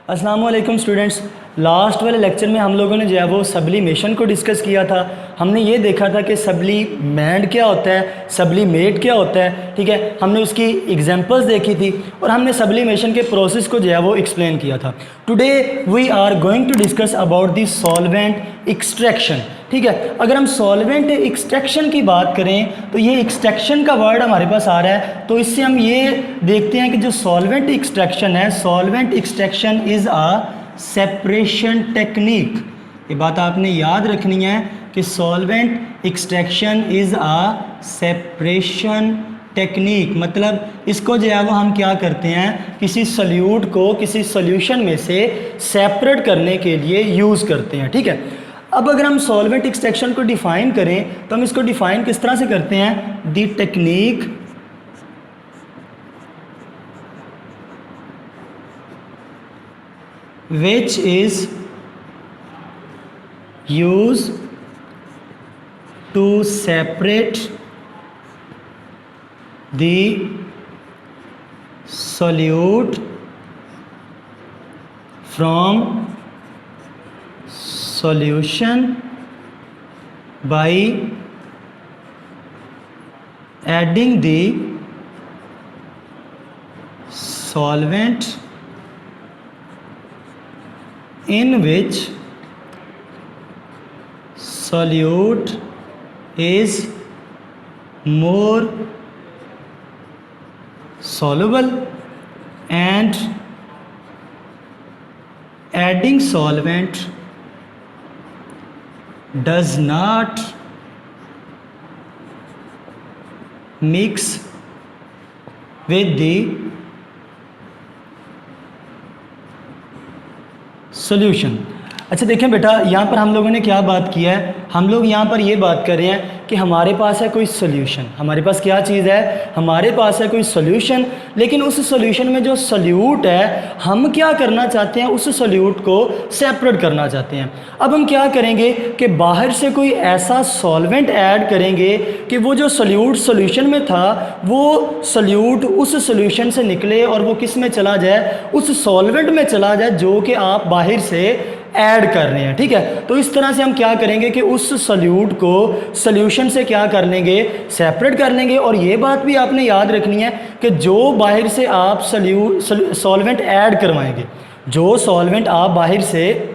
अस्सलाम वालेकुम students. Last वाले लेक्चर में हम लोगों ने जो है वो सब्लिमेशन को डिस्कस किया था। हमने ये देखा था कि सब्लीमेंट क्या होता है, सब्लीमेट क्या होता है, ठीक है। हमने उसकी एग्जांपल्स देखी थी और हमने सब्लिमेशन के प्रोसेस को जो है वो एक्सप्लेन किया था। Today we are going to discuss about the solvent extraction, ठीक है। अगर हम सॉल्वेंट एक्सट्रैक्शन की बात करें तो ये एक्सट्रैक्शन का वर्ड हमारे पास आ रहा है, तो इससे हम ये देखते हैं कि जो सॉल्वेंट एक्सट्रैक्शन है, solvent extraction is a separation technique. ये बात आपने याद रखनी है कि solvent extraction is a separation technique, मतलब इसको जो है वो हम क्या करते हैं, किसी सॉल्यूट को किसी सॉल्यूशन में से सेपरेट करने के लिए यूज़ करते हैं, ठीक है। अब अगर हम सॉल्वेंट एक्सट्रैक्शन को डिफ़ाइन करें तो हम इसको डिफ़ाइन किस तरह से करते हैं, the technique which is used to separate the solute from solution by adding the solvent in which solute is more soluble and adding solvent does not mix with the solution. अच्छा देखें बेटा, यहाँ पर हम लोगों ने क्या बात किया है, हम लोग यहाँ पर ये बात कर रहे हैं कि हमारे पास है कोई सॉल्यूशन। हमारे पास क्या चीज़ है, हमारे पास है कोई सॉल्यूशन, लेकिन उस सॉल्यूशन में जो सॉल्यूट है हम क्या करना चाहते हैं, उस सॉल्यूट को सेपरेट करना चाहते हैं। अब हम क्या करेंगे कि बाहर से कोई ऐसा सॉल्वेंट ऐड करेंगे कि वो जो सॉल्यूट सॉल्यूशन में था वो सॉल्यूट उस सॉल्यूशन से निकले और वो किस में चला जाए, उस सॉल्वेंट में चला जाए जो कि आप बाहर से ऐड कर रहे हैं, ठीक है। तो इस तरह से हम क्या करेंगे कि उस सॉल्यूट को सॉल्यूशन से क्या कर लेंगे, सेपरेट कर लेंगे। और ये बात भी आपने याद रखनी है कि जो बाहर से आप सॉल्वेंट ऐड करवाएंगे, जो सॉल्वेंट आप बाहर से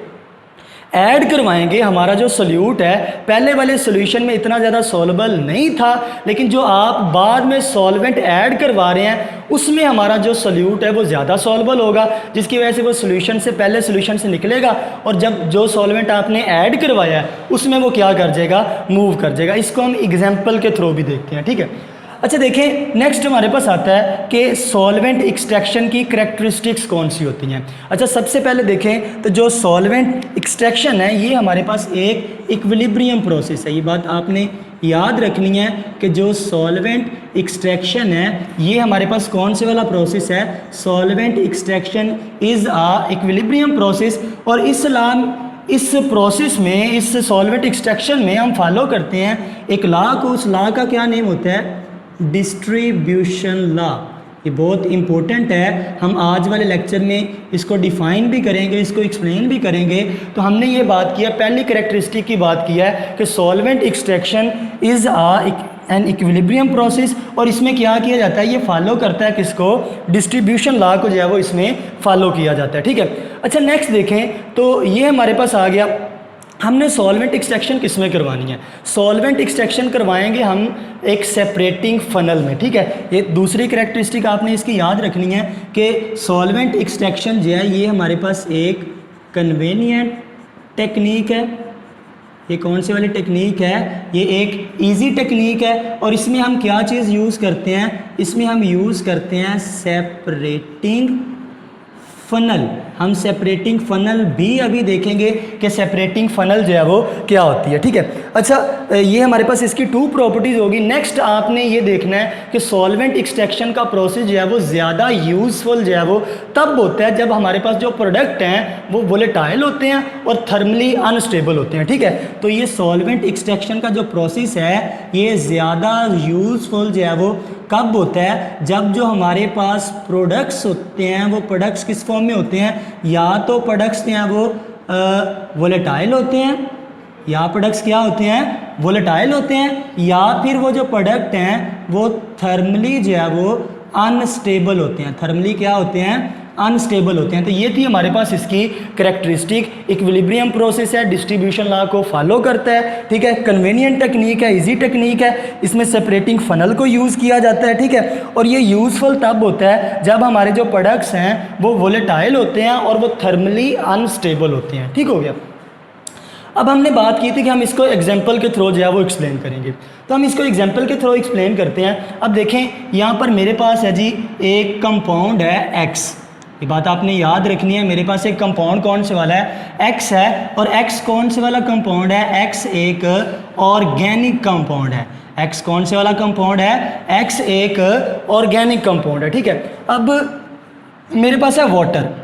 ऐड करवाएंगे, हमारा जो सॉल्यूट है पहले वाले सॉल्यूशन में इतना ज़्यादा सॉल्युबल नहीं था, लेकिन जो आप बाद में सॉल्वेंट ऐड करवा रहे हैं उसमें हमारा जो सॉल्यूट है वो ज़्यादा सॉल्युबल होगा, जिसकी वजह से वो सॉल्यूशन से पहले सॉल्यूशन से निकलेगा और जब जो सॉल्वेंट आपने ऐड करवाया है उसमें वो क्या कर जाएगा, मूव कर जाएगा। इसको हम एग्जाम्पल के थ्रू भी देखते हैं, ठीक है। अच्छा देखें, नेक्स्ट हमारे पास आता है कि सॉल्वेंट एक्सट्रैक्शन की करैक्टरिस्टिक्स कौन सी होती हैं। अच्छा सबसे पहले देखें तो जो सॉल्वेंट एक्सट्रैक्शन है ये हमारे पास एक इक्विलिब्रियम प्रोसेस है। ये बात आपने याद रखनी है कि जो सॉल्वेंट एक्सट्रैक्शन है ये हमारे पास कौन से वाला प्रोसेस है, solvent extraction is a equilibrium process. और इस प्रोसेस में, इस सॉल्वेंट एक्सट्रैक्शन में हम फॉलो करते हैं एक लॉ को। उस लॉ का क्या नेम होता है, डिस्ट्रीब्यूशन लॉ। ये बहुत इंपॉर्टेंट है, हम आज वाले लेक्चर में इसको डिफ़ाइन भी करेंगे, इसको एक्सप्लेन भी करेंगे। तो हमने ये बात किया, पहली कैरेक्टरिस्टिक की बात किया है कि solvent extraction is an equilibrium process. और इसमें क्या किया जाता है, ये फॉलो करता है किसको, डिस्ट्रीब्यूशन लॉ को जो है वो इसमें फॉलो किया जाता है, ठीक है। अच्छा नेक्स्ट देखें तो ये हमारे पास आ गया, हमने सॉल्वेंट एक्सट्रैक्शन किस में करवानी है, सॉल्वेंट एक्सट्रैक्शन करवाएंगे हम एक सेपरेटिंग फनल में, ठीक है। ये दूसरी करैक्टरिस्टिक आपने इसकी याद रखनी है कि सॉल्वेंट एक्सट्रैक्शन जो है ये हमारे पास एक कन्वेनिएंट टेक्निक है। ये कौन सी वाली टेक्निक है, ये एक इजी टेक्निक है। और इसमें हम क्या चीज़ यूज़ करते हैं, इसमें हम यूज़ करते हैं सेपरेटिंग फनल। हम सेपरेटिंग फ़नल भी अभी देखेंगे कि सेपरेटिंग फ़नल जो है वो क्या होती है, ठीक है। अच्छा ये हमारे पास इसकी 2 प्रॉपर्टीज़ होगी। नेक्स्ट आपने ये देखना है कि सॉल्वेंट एक्सट्रैक्शन का प्रोसेस जो है वो ज़्यादा यूज़फुल जो है वो तब होता है जब हमारे पास जो प्रोडक्ट हैं वो वोलेटाइल होते हैं और थर्मली अनस्टेबल होते हैं, ठीक है। तो ये सॉल्वेंट एक्सट्रैक्शन का जो प्रोसेस है ये ज़्यादा यूज़फुल जो है वो कब होता है, जब जो हमारे पास प्रोडक्ट्स होते हैं वो प्रोडक्ट्स किस फॉर्म में होते हैं, या तो प्रोडक्ट्स हैं वो वोलेटाइल होते हैं, या प्रोडक्ट्स क्या होते हैं, वोलेटाइल होते हैं, या फिर वो जो प्रोडक्ट हैं वो थर्मली जो है वो अनस्टेबल होते हैं। थर्मली क्या होते हैं, अनस्टेबल होते हैं। तो ये थी हमारे पास इसकी कैरेक्टरिस्टिक। इक्विलिब्रियम प्रोसेस है, डिस्ट्रीब्यूशन लॉ को फॉलो करता है, ठीक है, कन्वीनियंट टेक्निक है, इजी टेक्निक है, इसमें सेपरेटिंग फनल को यूज़ किया जाता है, ठीक है। और ये यूज़फुल तब होता है जब हमारे जो प्रोडक्ट्स हैं वो वोलेटाइल होते हैं और वो थर्मली अनस्टेबल होते हैं, ठीक हो गया। अब हमने बात की थी कि हम इसको एग्जाम्पल के थ्रू जो है वो एक्सप्लेन करेंगे, तो हम इसको एग्जाम्पल के थ्रू एक्सप्लेन करते हैं। अब देखें यहाँ पर मेरे पास है जी एक कंपाउंड है X, ये बात आपने याद रखनी है। मेरे पास एक कंपाउंड कौन से वाला है, X है, और X कौन से वाला कंपाउंड है, X एक ऑर्गेनिक कंपाउंड है। X कौन से वाला कंपाउंड है, X एक ऑर्गेनिक कंपाउंड है, ठीक है। अब मेरे पास है वाटर,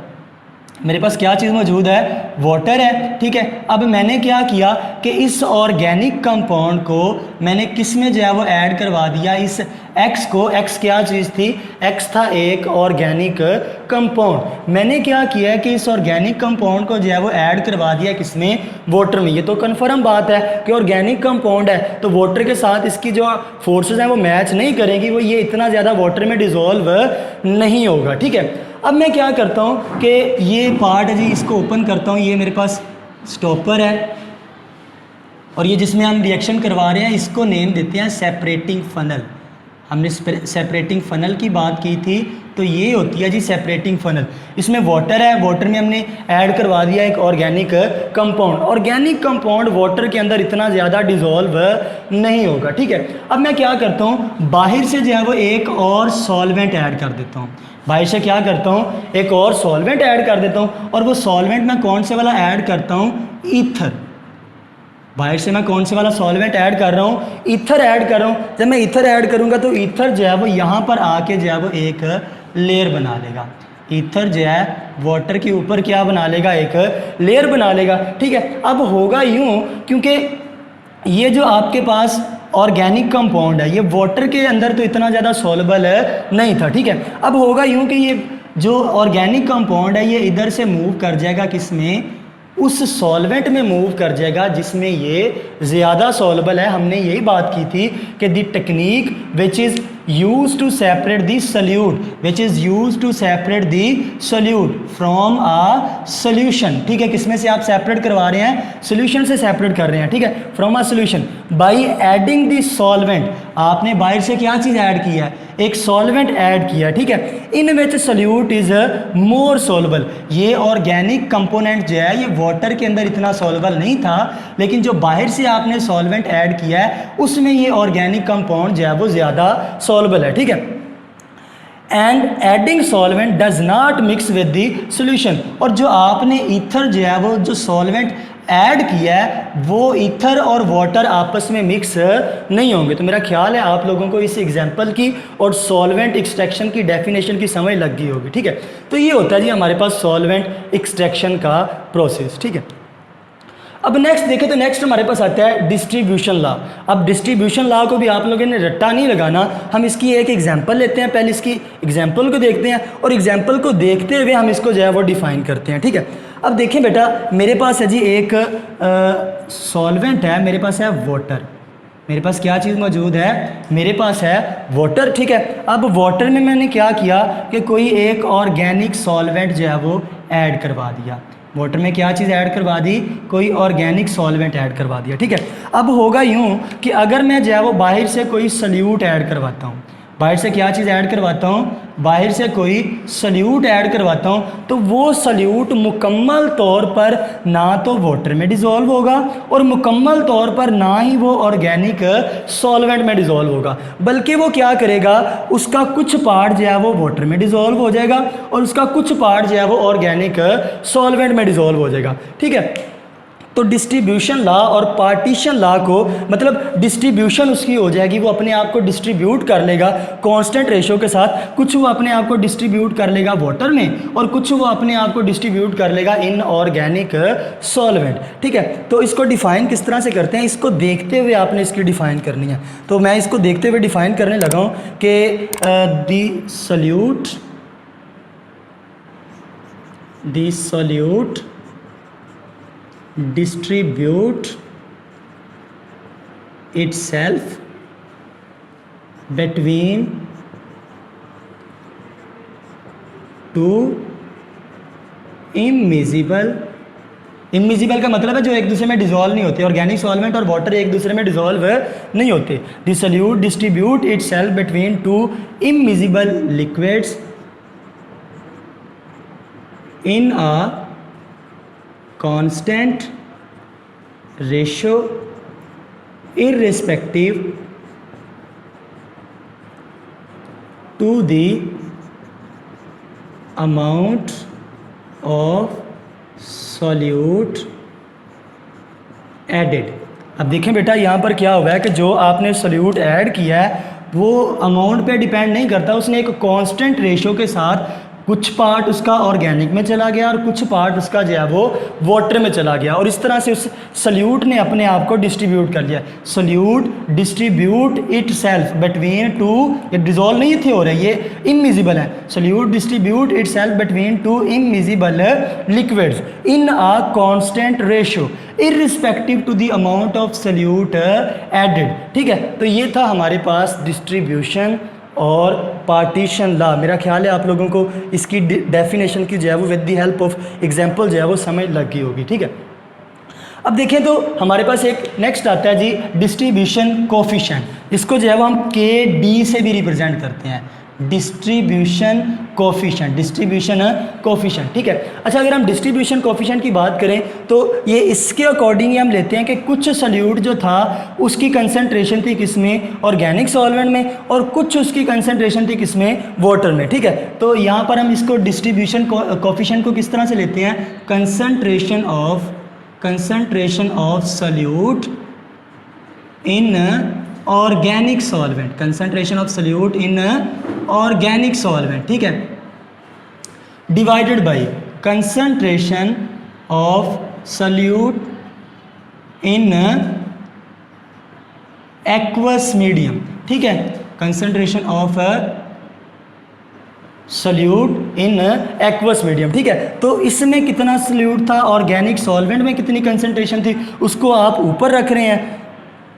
मेरे पास क्या चीज़ मौजूद है, वाटर है, ठीक है। अब मैंने क्या किया कि इस ऑर्गेनिक कंपाउंड को मैंने किस में जो है वो ऐड करवा दिया, इस X को। X क्या चीज़ थी, X था एक ऑर्गेनिक कंपाउंड। मैंने क्या किया है कि इस ऑर्गेनिक कंपाउंड को जो है वो ऐड करवा दिया किसमें, वाटर में। ये तो कन्फर्म बात है कि ऑर्गेनिक कंपाउंड है तो वाटर के साथ इसकी जो फोर्सेस हैं वो मैच नहीं करेंगी, वो ये इतना ज़्यादा वाटर में डिज़ोल्व नहीं होगा, ठीक है। अब मैं क्या करता हूँ कि ये पार्ट है जी, इसको ओपन करता हूँ। ये मेरे पास स्टॉपर है और ये जिसमें हम रिएक्शन करवा रहे हैं इसको नेम देते हैं सेपरेटिंग फनल। हमने सेपरेटिंग फनल की बात की थी, तो ये होती है जी सेपरेटिंग फनल। इसमें वाटर है, वाटर में हमने ऐड करवा दिया एक organic compound. Organic compound water के अंदर इतना ज़्यादा डिज़ोल्व नहीं होगा, ठीक है। अब मैं क्या करता हूँ, बाहर से जो है वो एक और सॉल्वेंट ऐड कर देता हूँ। बाहर से क्या करता हूँ, एक और सॉल्वेंट ऐड कर देता हूँ। और वो सॉल्वेंट मैं कौन से वाला ऐड करता हूँ, ईथर। बाहर से मैं कौन से वाला सॉल्वेंट ऐड कर रहा हूँ, ईथर ऐड कर रहा हूँ। जब मैं ईथर ऐड करूँगा तो ईथर जो है वो यहाँ पर आके जो है वो एक लेयर बना लेगा। ईथर जो है वाटर के ऊपर क्या बना लेगा, एक लेयर बना लेगा, ठीक है। अब होगा यूँ, क्योंकि ये जो आपके पास ऑर्गेनिक कंपाउंड है ये वाटर के अंदर तो इतना ज़्यादा सॉल्युबल नहीं था, ठीक है। अब होगा यूँ कि ये जो ऑर्गेनिक कंपाउंड है ये इधर से मूव कर जाएगा किसमें, उस सॉल्वेंट में मूव कर जाएगा जिसमें ये ज़्यादा सॉल्युबल है। हमने यही बात की थी कि the technique which is use to separate the solute, which is use to separate the solute from a solution, ठीक है। किसमें से आप सेपरेट करवा रहे हैं, सोल्यूशन से सेपरेट कर रहे हैं, ठीक है, from a solution by adding the solvent. आपने बाहर से क्या चीज़ ऐड की है, एक सॉल्वेंट ऐड किया, ठीक है। इन विच सोल्यूट इज़ मोर सॉल्युबल। ये ऑर्गेनिक कंपोनेंट जो है ये वाटर के अंदर इतना सॉल्युबल नहीं था, लेकिन जो बाहर से आपने सॉल्वेंट ऐड किया है उसमें ये ऑर्गेनिक कंपाउंड जो है वो ज़्यादा सॉल्युबल है, ठीक है। And adding solvent does not mix with the solution. और जो आपने ईथर जो है वो जो सॉल्वेंट ऐड किया है वो ईथर और वाटर आपस में मिक्स नहीं होंगे। तो मेरा ख्याल है आप लोगों को इस एग्जांपल की और सॉल्वेंट एक्सट्रैक्शन की डेफिनेशन की समझ लग गई होगी, ठीक है। तो ये होता है जी हमारे पास सॉल्वेंट एक्सट्रैक्शन का प्रोसेस, ठीक है। अब नेक्स्ट देखें तो नेक्स्ट हमारे पास आता है डिस्ट्रीब्यूशन लॉ। अब डिस्ट्रीब्यूशन लॉ को भी आप लोगों ने रट्टा नहीं लगाना, हम इसकी एक एग्जांपल लेते हैं, पहले इसकी एग्जांपल को देखते हैं और एग्जांपल को देखते हुए हम इसको जो है वो डिफाइन करते हैं, ठीक है। अब देखें बेटा, मेरे पास है जी एक सॉल्वेंट है, मेरे पास है वाटर। मेरे पास क्या चीज़ मौजूद है, मेरे पास है वाटर, ठीक है। अब वाटर में मैंने क्या किया कि कोई एक ऑर्गेनिक सॉल्वेंट जो है वो ऐड करवा दिया। वाटर में क्या चीज़ ऐड करवा दी, कोई ऑर्गेनिक सॉल्वेंट ऐड करवा दिया, ठीक है। अब होगा यूँ कि अगर मैं जो है वो बाहर से कोई सल्यूट ऐड करवाता हूँ, बाहर से क्या चीज़ ऐड करवाता हूँ, बाहर से कोई सल्यूट ऐड करवाता हूँ, तो वो सल्यूट मुकम्मल तौर पर ना तो वाटर में डिज़ोल्व होगा और मुकम्मल तौर पर ना ही वो ऑर्गेनिक सॉल्वेंट में डिज़ोल्व होगा, बल्कि वो क्या करेगा, उसका कुछ पार्ट जो है वो वाटर में डिज़ोल्व हो जाएगा और उसका कुछ पार्ट जो है वो ऑर्गेनिक सॉल्वेंट में डिज़ोल्व हो जाएगा, ठीक है। तो डिस्ट्रीब्यूशन लॉ और पार्टीशन लॉ को, मतलब डिस्ट्रीब्यूशन उसकी हो जाएगी, वो अपने आप को डिस्ट्रीब्यूट कर लेगा कांस्टेंट रेशो के साथ। कुछ वो अपने आप को डिस्ट्रीब्यूट कर लेगा वाटर में और कुछ वो अपने आप को डिस्ट्रीब्यूट कर लेगा इन ऑर्गेनिक सॉल्वेंट, ठीक है। तो इसको डिफ़ाइन किस तरह से करते हैं, इसको देखते हुए आपने इसकी डिफ़ाइन करनी है। तो मैं इसको देखते हुए डिफ़ाइन करने लगा हूँ कि the solute the solute distribute itself between two immiscible, immiscible का मतलब है जो एक दूसरे में डिजोल्व नहीं होते, ऑर्गेनिक सॉल्वेंट और वाटर एक दूसरे में डिजोल्व नहीं होते। The solute distribute itself between two immiscible liquids in a constant ratio irrespective to the amount of solute added। अब देखें बेटा यहाँ पर क्या हुआ है कि जो आपने सोल्यूट ऐड किया है वो अमाउंट पे डिपेंड नहीं करता, उसने एक कांस्टेंट रेशियो के साथ कुछ पार्ट उसका ऑर्गेनिक में चला गया और कुछ पार्ट उसका जो है वो वाटर में चला गया, और इस तरह से उस सोल्यूट ने अपने आप को डिस्ट्रीब्यूट कर लिया। Solute distribute itself between two, ये डिजोल्व नहीं थे हो रहे, ये इमिजिबल है। Solute distribute itself between two immiscible liquids in a constant ratio irrespective to the amount of solute added. ठीक है, तो ये था हमारे पास डिस्ट्रीब्यूशन और पार्टीशन लॉ। मेरा ख्याल है आप लोगों को इसकी डेफिनेशन की जो है वो with the help of example जो है वो समझ लग गई होगी। ठीक है, अब देखें तो हमारे पास एक नेक्स्ट आता है जी डिस्ट्रीब्यूशन कोफिशिएंट। इसको जो है वो हम के डी से भी रिप्रेजेंट करते हैं, डिस्ट्रीब्यूशन कोफिशिएंट, डिस्ट्रीब्यूशन कोफिशिएंट। ठीक है, अच्छा अगर हम डिस्ट्रीब्यूशन कोफिशिएंट की बात करें तो ये इसके अकॉर्डिंग ही हम लेते हैं कि कुछ सोल्यूट जो था उसकी कंसंट्रेशन थी किसमें, ऑर्गेनिक सॉल्वेंट में, और कुछ उसकी कंसंट्रेशन थी किसमें, वाटर में। ठीक है, तो यहाँ पर हम इसको डिस्ट्रीब्यूशन कोफिशिएंट को किस तरह से लेते हैं, concentration of solute in organic solvent, concentration of solute in organic solvent. ठीक है, divided by concentration of solute in aqueous medium. ठीक है, concentration of solute in aqueous medium. ठीक है, तो इसमें कितना सोल्यूट था, ऑर्गेनिक सॉल्वेंट में कितनी कंसंट्रेशन थी, उसको आप ऊपर रख रहे हैं,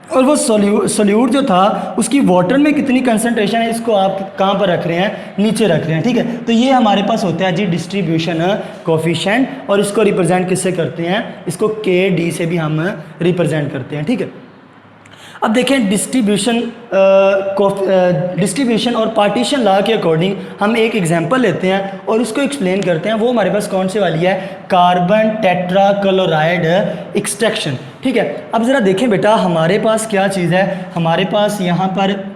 और वो सोल्यूट जो था उसकी वाटर में कितनी कंसंट्रेशन है इसको आप कहाँ पर रख रहे हैं, नीचे रख रहे हैं। ठीक है, तो ये हमारे पास होता है जी डिस्ट्रीब्यूशन कोफिशिएंट, और इसको रिप्रेजेंट किससे करते हैं, इसको के डी से भी हम रिप्रेजेंट करते हैं। ठीक है, अब देखें डिस्ट्रीब्यूशन और पार्टीशन लॉ के अकॉर्डिंग हम एक एग्जांपल लेते हैं और उसको एक्सप्लेन करते हैं। वो हमारे पास कौन से वाली है, कार्बन टेट्रा क्लोराइड एक्सट्रैक्शन। ठीक है, अब ज़रा देखें बेटा हमारे पास क्या चीज़ है, हमारे पास यहाँ पर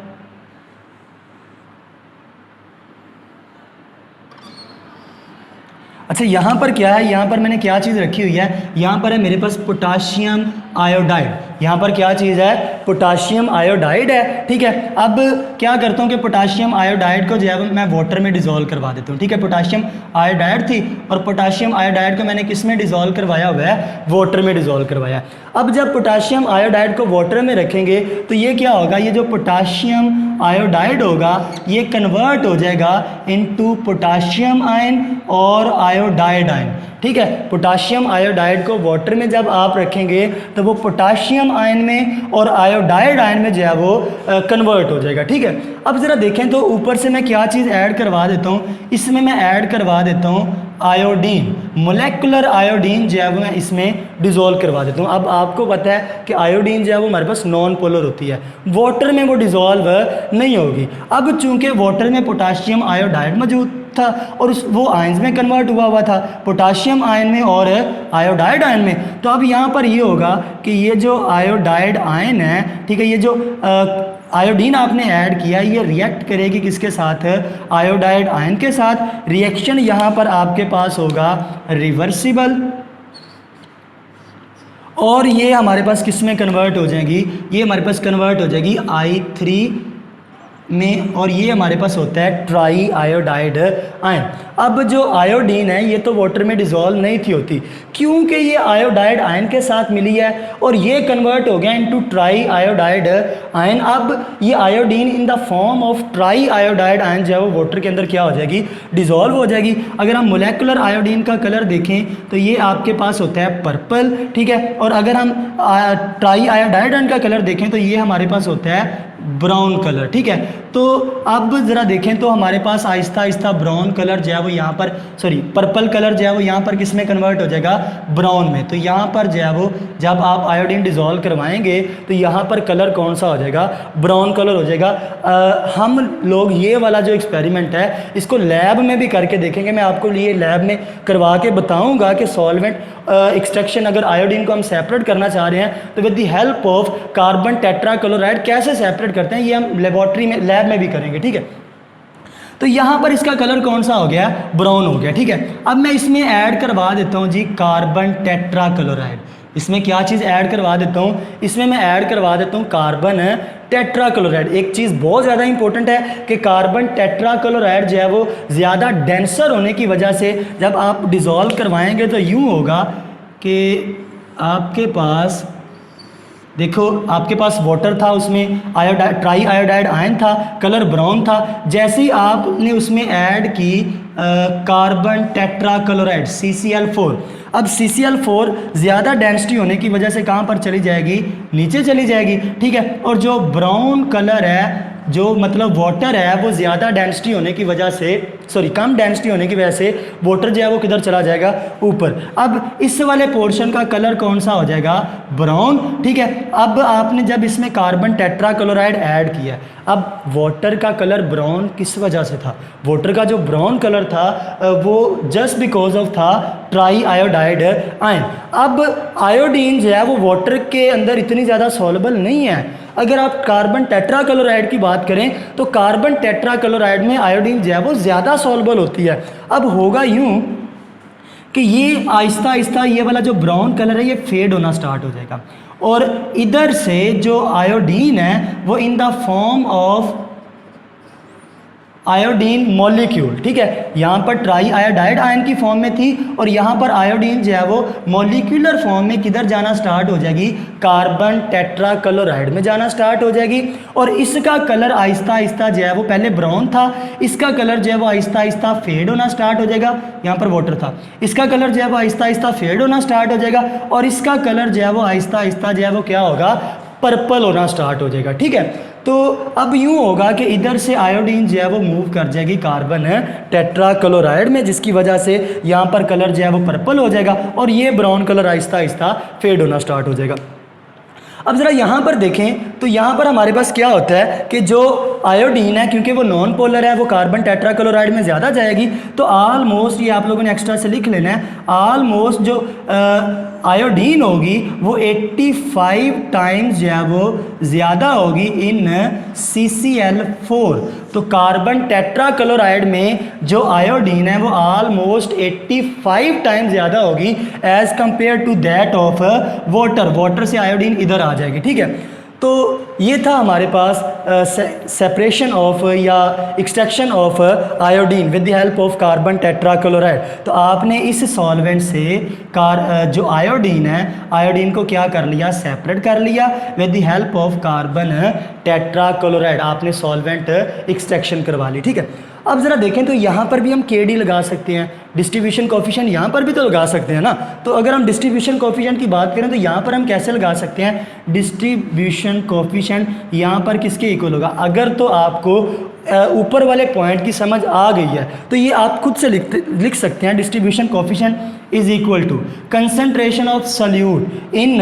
अच्छा यहाँ पर क्या है, यहाँ पर मैंने क्या चीज़ रखी हुई है, यहाँ पर है मेरे पास पोटाशियम आयोडाइड। यहाँ पर क्या चीज़ है, पोटाशियम आयोडाइड है। ठीक है, अब क्या करता हूँ कि पोटाशियम आयोडाइड को जो है मैं वाटर में डिज़ोल्व करवा देता हूँ। ठीक है, पोटाशियम आयोडाइड थी और पोटाशियम आयोडाइड को मैंने किस में डिज़ोल्व करवाया हुआ है, वाटर में डिज़ोल्व करवाया। अब जब पोटाशियम आयोडाइड को वाटर में रखेंगे तो ये क्या होगा, ये जो पोटाशियम आयोडाइड होगा ये कन्वर्ट हो जाएगा इनटू पोटाशियम आयन और आयोडाइड आयन। ठीक है, पोटाशियम आयोडाइड को वाटर में जब आप रखेंगे तो वो पोटाशियम आयन में और आयोडाइड आयन में जो है वो कन्वर्ट हो जाएगा। ठीक है, अब ज़रा देखें तो ऊपर से मैं क्या चीज़ ऐड करवा देता हूँ, इसमें मैं ऐड करवा देता हूँ आयोडीन, मोलेकुलर आयोडीन जो है वो मैं इसमें डिज़ोल्व करवा देता हूँ। अब आपको पता है कि आयोडीन जो है वो हमारे पास नॉन पोलर होती है, वाटर में वो डिज़ोल्व नहीं होगी। अब चूंकि वाटर में पोटाशियम आयोडाइड मौजूद था और वो आयंस में कन्वर्ट हुआ था, पोटाशियम आयन में और आयोडाइड आयन में, तो अब यहाँ पर ये होगा कि ये जो आयोडाइड आयन है, ठीक है, ये जो आयोडीन आपने ऐड किया ये रिएक्ट करेगी किसके साथ, आयोडाइड आयन के साथ। रिएक्शन यहाँ पर आपके पास होगा रिवर्सिबल, और ये हमारे पास किस में कन्वर्ट हो जाएगी, ये हमारे पास कन्वर्ट हो जाएगी I3 में, और ये हमारे पास होता है ट्राई आयोडाइड आयन। अब जो आयोडीन है ये तो वाटर में डिज़ोल्व नहीं थी होती, क्योंकि ये आयोडाइड आयन के साथ मिली है और ये कन्वर्ट हो गया इनटू ट्राई आयोडाइड आयन। अब ये iodine in the form of try iodide ion जो है वो वाटर के अंदर क्या हो जाएगी, डिज़ोल्व हो जाएगी। अगर हम मोलेकुलर आयोडीन का कलर देखें तो ये आपके पास होता है पर्पल, ठीक है। और अगर हम ट्राई आयोडाइड आयन का कलर देखें तो ये हमारे पास होता है ब्राउन कलर, ठीक है। तो अब ज़रा देखें तो हमारे पास आहिस्ता आहिस्ता ब्राउन कलर जो है वो यहाँ पर, सॉरी पर्पल कलर जो है वो यहाँ पर किस में कन्वर्ट हो जाएगा, ब्राउन में। तो यहाँ पर जो है वो जब आप आयोडीन डिज़ोल्व करवाएंगे तो यहाँ पर कलर कौन सा हो जाएगा, ब्राउन कलर हो जाएगा। हम लोग ये वाला जो एक्सपेरिमेंट है इसको लैब में भी करके देखेंगे। मैं आपको लिए लैब में करवा के बताऊँगा कि सॉल्वेंट एक्सट्रैक्शन अगर आयोडीन को हम सेपरेट करना चाह रहे हैं तो with the help of carbon tetrachloride कैसे सेपरेट करते हैं, ये हम लेबोरेटरी में, लैब में भी करेंगे, ठीक है। तो यहाँ पर इसका कलर कौन सा हो गया, ब्राउन हो गया, ठीक है। अब मैं इसमें ऐड करवा देता हूँ जी कार्बन टेट्राक्लोराइड। इसमें क्या चीज़ ऐड करवा देता हूँ, इसमें मैं ऐड करवा देता हूँ कार्बन टेट्राक्लोराइड। एक चीज़ बहुत ज़्यादा इंपॉर्टेंट है कि कार्बन टेट्राक्लोराइड जो है वो ज़्यादा डेंसर होने की वजह से जब आप डिज़ोल्व करवाएंगे तो यूँ होगा कि आपके पास देखो, आपके पास वाटर था, उसमें आयोडाइड, ट्राई आयोडाइड आयन था, कलर ब्राउन था। जैसे ही आपने उसमें ऐड की कार्बन टेट्राक्लोराइड CCl4, अब CCl4 ज़्यादा डेंसिटी होने की वजह से कहाँ पर चली जाएगी, नीचे चली जाएगी, ठीक है। और जो ब्राउन कलर है, जो मतलब वाटर है, वो ज़्यादा डेंसिटी होने की वजह से, सॉरी कम डेंसिटी होने की वजह से वाटर जो है वो किधर चला जाएगा, ऊपर। अब इस वाले पोर्शन का कलर कौन सा हो जाएगा, ब्राउन, ठीक है। अब आपने जब इसमें कार्बन टेट्राक्लोराइड ऐड किया, अब वाटर का कलर ब्राउन किस वजह से था, वाटर का जो ब्राउन कलर था वो जस्ट बिकॉज ऑफ था ट्राई आयोडाइड आयन। अब आयोडीन जो है वो वाटर के अंदर इतनी ज़्यादा सॉल्युबल नहीं है। अगर आप कार्बन टेट्राक्लोराइड की बात करें तो कार्बन टेट्राक्लोराइड में आयोडीन जो है वो ज़्यादा सॉल्युबल होती है। अब होगा यूँ कि ये आहिस्ता आहिस्ता ये वाला जो ब्राउन कलर है ये फेड होना स्टार्ट हो जाएगा, और इधर से जो आयोडीन है वो in the form of iodine molecule, ठीक है। यहाँ पर ट्राई आयोडाइड आयन की फॉर्म में थी और यहाँ पर आयोडीन जो है वो मॉलिक्यूलर फॉर्म में किधर जाना स्टार्ट हो जाएगी, कार्बन टेट्राक्लोराइड में जाना स्टार्ट हो जाएगी। और इसका कलर आहिस्ता आहिस्ता जो है वो पहले ब्राउन था, इसका कलर जो है वो आहिस्ता आहिस्ता फेड होना स्टार्ट हो जाएगा। यहाँ पर वाटर था, इसका कलर जो है वो आहिस्ता आहिस्ता फेड होना स्टार्ट हो जाएगा, और इसका कलर जो है वो आहिस्ता आहिस्ता जो है वो क्या होगा, पर्पल होना स्टार्ट हो जाएगा, ठीक है। तो अब यूँ होगा कि इधर से आयोडीन जो है वो मूव कर जाएगी कार्बन टेट्राक्लोराइड में, जिसकी वजह से यहाँ पर कलर जो है वो पर्पल हो जाएगा और ये brown colour Aahista Aahista fade होना स्टार्ट हो जाएगा। अब ज़रा यहाँ पर देखें तो यहाँ पर हमारे पास क्या होता है कि जो आयोडीन है, क्योंकि वो नॉन पोलर है, वो कार्बन टेट्राक्लोराइड में ज़्यादा जाएगी, तो ऑलमोस्ट, ये आप लोगों ने एक्स्ट्रा से लिख लेना है, ऑलमोस्ट जो आयोडीन होगी वो 85 टाइम्स जो है वो ज़्यादा होगी इन CCl4। तो कार्बन टेट्राक्लोराइड में जो आयोडीन है वो ऑलमोस्ट 85 टाइम्स ज़्यादा होगी as compare to that of water. Water से आयोडीन इधर आ जाएगी, ठीक है। तो ये था हमारे पास सेपरेशन ऑफ या extraction of iodine with the help of carbon tetrachloride. तो आपने इस सॉल्वेंट से जो आयोडीन है, आयोडीन को क्या कर लिया, सेपरेट कर लिया with the help of carbon tetrachloride. आपने सॉल्वेंट एक्सट्रैक्शन करवा ली, ठीक है। अब ज़रा देखें तो यहाँ पर भी हम KD लगा सकते हैं, डिस्ट्रीब्यूशन कोफिशिएंट यहाँ पर भी तो लगा सकते हैं ना। तो अगर हम डिस्ट्रीब्यूशन कोफिशिएंट की बात करें तो यहाँ पर हम कैसे लगा सकते हैं, डिस्ट्रीब्यूशन कोफिशिएंट यहाँ पर किसके इक्वल होगा। अगर तो आपको ऊपर वाले पॉइंट की समझ आ गई है तो ये आप खुद से लिख सकते हैं, distribution coefficient is equal to concentration of solute in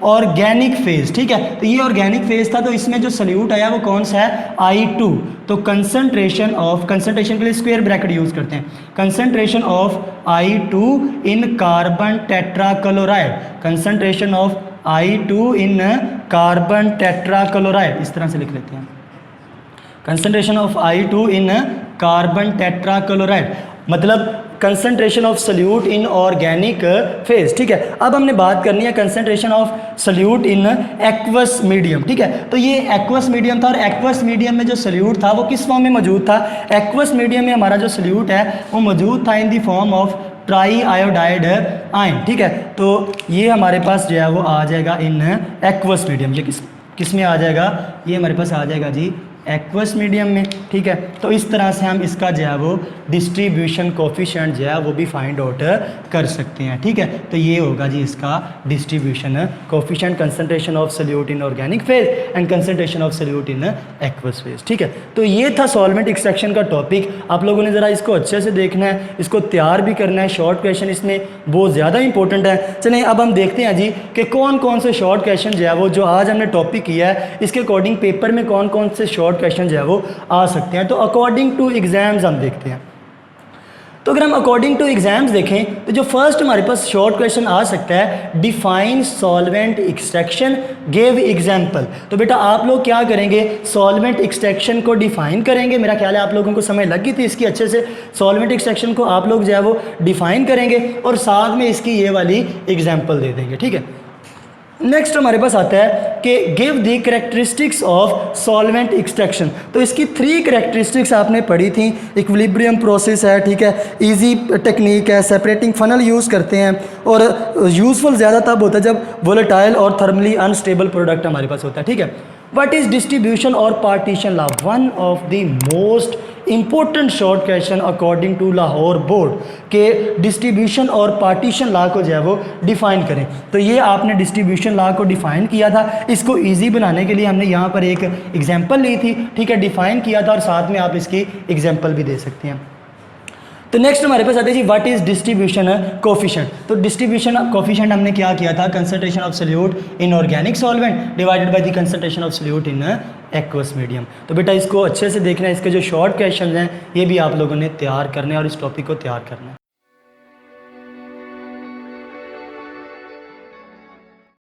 organic phase, ठीक है। तो ये ऑर्गेनिक फेज था, तो इसमें जो सल्यूट आया वो कौन सा है, I2। तो कंसंट्रेशन के लिए स्क्वायर ब्रैकेट यूज़ करते हैं, concentration of I2 in carbon tetrachloride, concentration of I2 in carbon tetrachloride, इस तरह से लिख लेते हैं, concentration of I2 in carbon tetrachloride. मतलब concentration of solute in organic phase, ठीक है। अब हमने बात करनी है concentration of solute in aqueous medium, ठीक है। तो ये एक्वस मीडियम था और एक्वस मीडियम में जो सल्यूट था वो किस फॉर्म में मौजूद था? एक्वस मीडियम में हमारा जो सल्यूट है वो मौजूद था in the form of try iodide ion, ठीक है। तो ये हमारे पास जो है वो आ जाएगा इन एक्वस मीडियम। ये किस में आ जाएगा? ये हमारे पास आ जाएगा जी एक्वस मीडियम में, ठीक है। तो इस तरह से हम इसका जो है वो डिस्ट्रीब्यूशन कोफिशिएंट जो है वो भी फाइंड आउट कर सकते हैं, ठीक है। तो ये होगा जी इसका distribution coefficient, concentration of solute in organic phase and concentration of solute in aqueous phase, ठीक है। तो ये था सॉल्वेंट एक्सट्रैक्शन का टॉपिक। आप लोगों ने ज़रा इसको अच्छे से देखना है, इसको तैयार भी करना है। शॉर्ट क्वेश्चन इसमें बहुत ज़्यादा इंपॉर्टेंट है। चलिए अब हम देखते हैं जी कि कौन कौन से शॉर्ट क्वेश्चन जो है वो जो आज हमने टॉपिक किया है इसके अकॉर्डिंग पेपर में कौन कौन से शॉर्ट क्वेश्चन जो है वो आ सकते हैं। तो अकॉर्डिंग टू एग्जाम्स हम देखते हैं। तो अगर हम अकॉर्डिंग टू एग्जाम्स देखें तो जो फर्स्ट हमारे पास शॉर्ट क्वेश्चन आ सकता है, define solvent extraction, give example. तो बेटा आप लोग क्या करेंगे? सॉल्वेंट एक्सट्रैक्शन को डिफाइन करेंगे। मेरा ख्याल है आप लोगों को समझ लग गई थी इसकी अच्छे से। सॉल्वेंट एक्सट्रैक्शन को आप लोग जो है वो डिफाइन करेंगे और साथ में इसकी ये वाली एग्जाम्पल दे देंगे, ठीक है। नेक्स्ट हमारे पास आता है कि give the characteristics of solvent extraction. तो इसकी 3 कैरेक्टरिस्टिक्स आपने पढ़ी थी। इक्विलिब्रियम प्रोसेस है, ठीक है, इजी टेक्निक है, सेपरेटिंग फनल यूज़ करते हैं और यूज़फुल ज़्यादा तब होता है जब वोलेटाइल और थर्मली अनस्टेबल प्रोडक्ट हमारे पास होता है, ठीक है। व्हाट इज़ डिस्ट्रीब्यूशन और partition law? One of the most important short question according to Lahore board के डिस्ट्रीब्यूशन और पार्टीशन लॉ को जो है वो डिफाइन करें। तो ये आपने डिस्ट्रीब्यूशन लॉ को डिफाइन किया था। इसको इजी बनाने के लिए हमने यहाँ पर एक एग्जांपल ली थी, ठीक है, डिफाइन किया था और साथ में आप इसकी एग्जांपल भी दे सकते हैं। तो नेक्स्ट हमारे पास आते हैं जी व्हाट इज़ डिस्ट्रीब्यूशन कोफिशिएंट। तो डिस्ट्रीब्यूशन कोफिशिएंट हमने क्या किया था? Concentration of solute in organic solvent divided by the concentration of solute in aqueous medium. तो बेटा इसको अच्छे से देखना है। इसके जो शॉर्ट क्वेश्चन हैं ये भी आप लोगों ने तैयार करने और इस टॉपिक को तैयार करना है।